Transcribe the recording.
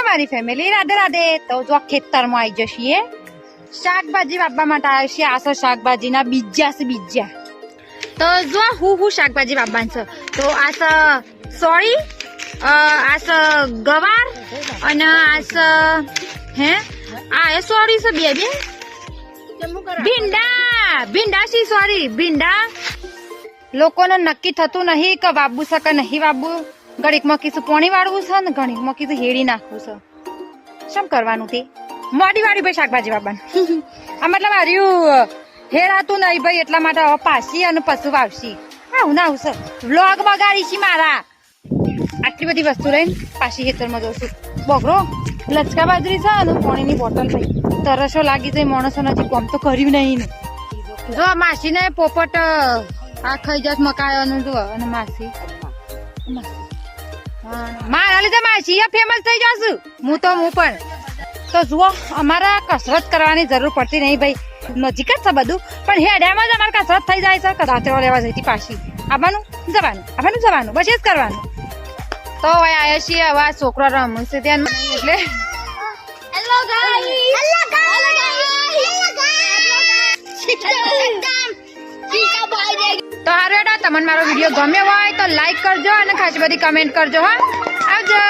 મારી ફેમિલી રાધે રાધે. તો જો ખેતરમાં આવી જશીએ શાકભાજી વાપવા માટે આવ્યા છીએ. આ શાકભાજીના બીજા છે બીજા. તો જો હું શાકભાજી વાપવાનું છે. તો આ સોળી, આ ગવાર અને આ હે આ સોળી છે બે ભીંડા સી સોરી ભીંડા. લોકોને નક્કી થતું નહીં કે વાબુ છે કે નહીં વાબુ. ઘડીક માં કીધું પોણી વાળવું છે ને ઘડીક માં કીધું હેડી નાખવું છે. શું કરવાનું તે મોડી વાળી ભાઈ શાકભાજી વાપવાનું. આ મતલબ હાર્યું હેરાતું નહીં ભાઈ એટલા માટે હવે પાસી અને પશુ વાવશી. આવું ના આવશે વ્લોગ બગાડીશી મારા. આટલી બધી વસ્તુ લઈને પાછી ખેતરમાં જઉં છું. બગડો લચકા બાજરી છે અને પાણીની બોટલ ભાઈ તરસો લાગી જાય માણસો નથી કોમ તો કર્યું નહીં. જો માસી ને પોપટ આ ખાઈ જાત મકાયો જો અને માસી મારા લીધે માસી ફેમસ થઈ જશું. હું પણ તો જુઓ અમારે કસરત કરવાની જરૂર પડતી નહીં ભાઈ. નજીક જ છે બધું પણ હેડ્યામાં જ અમારે કસરત થઈ જાય છે. રાત્રે લેવા જઈતી પાછી આવવાનું જવાનું બસ એ જ કરવાનું. તો હવે આવ્યા છીએ હવે આ છોકરો રમવું છે ત્યાં એટલે તો હારું તમને મારો વિડીયો ગમ્યો હોય તો લાઈક કરજો અને ખાસ બધી કમેન્ટ કરજો. હા આવજો.